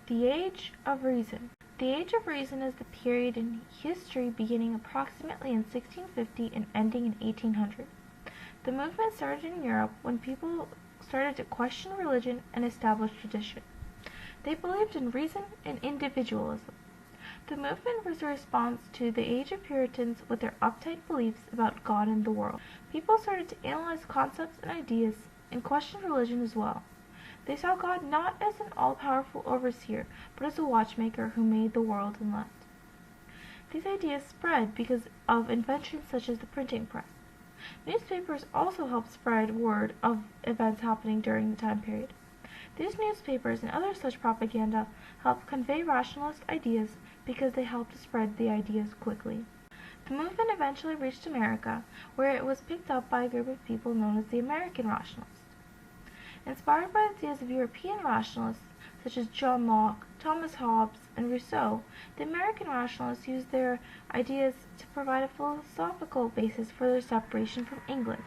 The Age of Reason. The Age of Reason is the period in history beginning approximately in 1650 and ending in 1800. The movement started in Europe when people started to question religion and establish tradition. They believed in reason and individualism. The movement was a response to the Age of Puritans with their uptight beliefs about God and the world. People started to analyze concepts and ideas and question religion as well. They saw God not as an all-powerful overseer, but as a watchmaker who made the world and left. These ideas spread because of inventions such as the printing press. Newspapers also helped spread word of events happening during the time period. These newspapers and other such propaganda helped convey rationalist ideas because they helped to spread the ideas quickly. The movement eventually reached America, where it was picked up by a group of people known as the American Rationalists. Inspired by ideas of European rationalists such as John Locke, Thomas Hobbes, and Rousseau, the American rationalists used their ideas to provide a philosophical basis for their separation from England.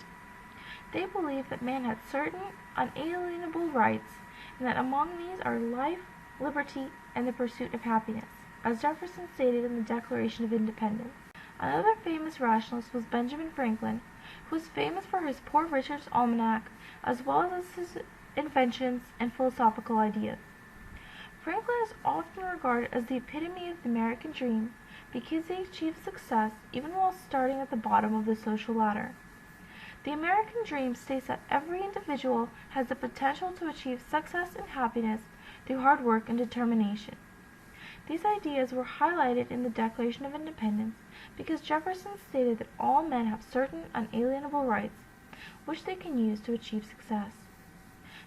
They believed that man had certain unalienable rights, and that among these are life, liberty, and the pursuit of happiness, as Jefferson stated in the Declaration of Independence. Another famous rationalist was Benjamin Franklin, who was famous for his Poor Richard's Almanac, as well as his inventions and philosophical ideas. Franklin is often regarded as the epitome of the American dream because he achieved success even while starting at the bottom of the social ladder. The American dream states that every individual has the potential to achieve success and happiness through hard work and determination. These ideas were highlighted in the Declaration of Independence because Jefferson stated that all men have certain unalienable rights, which they can use to achieve success.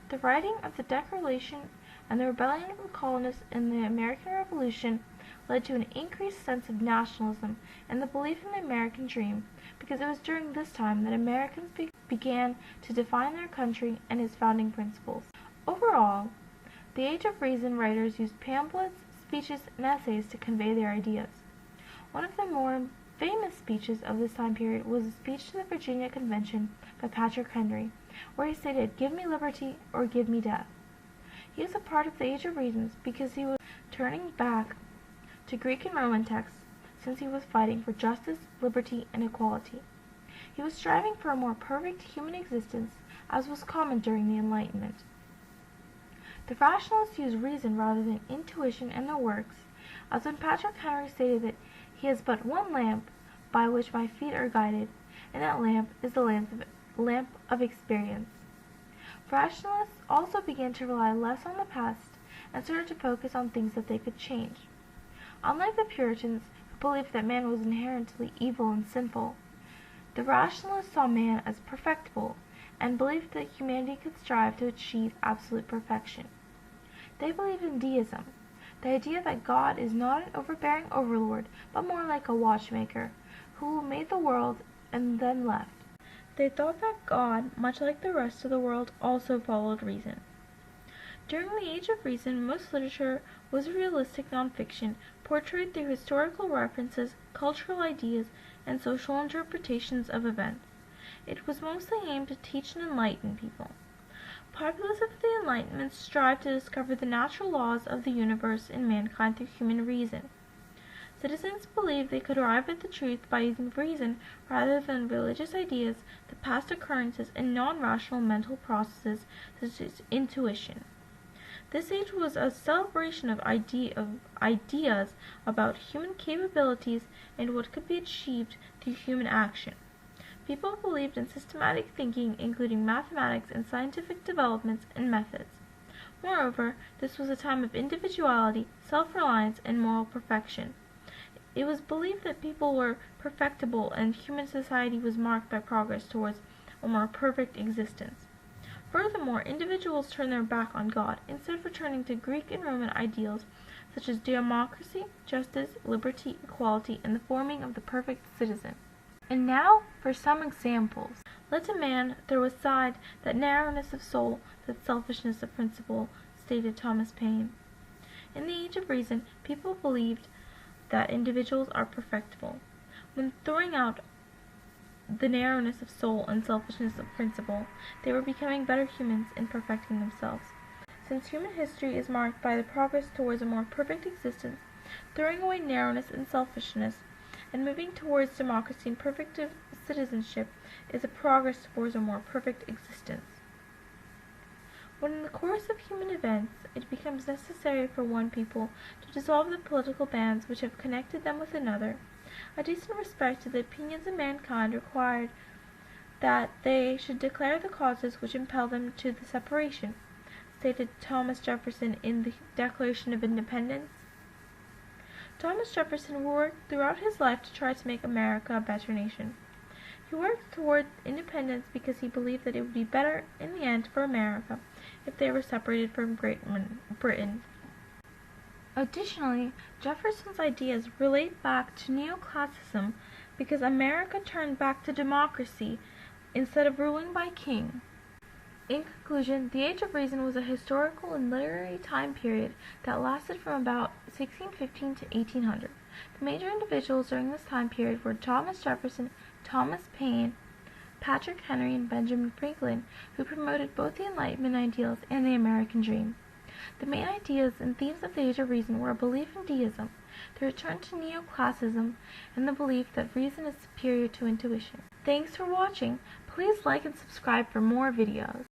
The writing of the Declaration and the rebellion of the colonists in the American Revolution led to an increased sense of nationalism and the belief in the American dream, because it was during this time that Americans began to define their country and its founding principles. Overall, the Age of Reason writers used pamphlets, speeches, and essays to convey their ideas. One of the more famous speeches of this time period was a speech to the Virginia Convention by Patrick Henry, where he stated, "Give me liberty or give me death." He is a part of the Age of Reason because he was turning back to Greek and Roman texts since he was fighting for justice, liberty, and equality. He was striving for a more perfect human existence, as was common during the Enlightenment. The rationalists used reason rather than intuition in their works, as when Patrick Henry stated that he has but one lamp by which my feet are guided, and that lamp is the lamp of experience. Rationalists also began to rely less on the past and started to focus on things that they could change. Unlike the Puritans, who believed that man was inherently evil and sinful, the rationalists saw man as perfectible and believed that humanity could strive to achieve absolute perfection. They believed in deism, the idea that God is not an overbearing overlord, but more like a watchmaker, who made the world and then left. They thought that God, much like the rest of the world, also followed reason. During the Age of Reason, most literature was realistic nonfiction, portrayed through historical references, cultural ideas, and social interpretations of events. It was mostly aimed to teach and enlighten people. Populace of the Enlightenment strived to discover the natural laws of the universe and mankind through human reason. Citizens believed they could arrive at the truth by using reason rather than religious ideas, the past occurrences, and non-rational mental processes such as intuition. This age was a celebration of ideas about human capabilities and what could be achieved through human action. People believed in systematic thinking, including mathematics and scientific developments and methods. Moreover, this was a time of individuality, self-reliance, and moral perfection. It was believed that people were perfectible and human society was marked by progress towards a more perfect existence. Furthermore, individuals turned their back on God, instead returning to Greek and Roman ideals such as democracy, justice, liberty, equality, and the forming of the perfect citizen. And now for some examples. Let a man throw aside that narrowness of soul, that selfishness of principle, stated Thomas Paine. In the Age of Reason, people believed that individuals are perfectible. When throwing out the narrowness of soul and selfishness of principle, they were becoming better humans and perfecting themselves. since human history is marked by the progress towards a more perfect existence, throwing away narrowness and selfishness, and moving towards democracy and perfect citizenship is a progress towards a more perfect existence. When in the course of human events it becomes necessary for one people to dissolve the political bands which have connected them with another, a decent respect to the opinions of mankind required that they should declare the causes which impel them to the separation, stated Thomas Jefferson in the Declaration of Independence. Thomas Jefferson worked throughout his life to try to make America a better nation. He worked toward independence because he believed that it would be better in the end for America if they were separated from Great Britain. Additionally, Jefferson's ideas relate back to neoclassicism because America turned back to democracy instead of ruling by king. In conclusion, the Age of Reason was a historical and literary time period that lasted from about 1615 to 1800. The major individuals during this time period were Thomas Jefferson, Thomas Paine, Patrick Henry, and Benjamin Franklin, who promoted both the Enlightenment ideals and the American dream. The main ideas and themes of the Age of Reason were a belief in deism, the return to neoclassicism, and the belief that reason is superior to intuition. Thanks for watching. Please like and subscribe for more videos.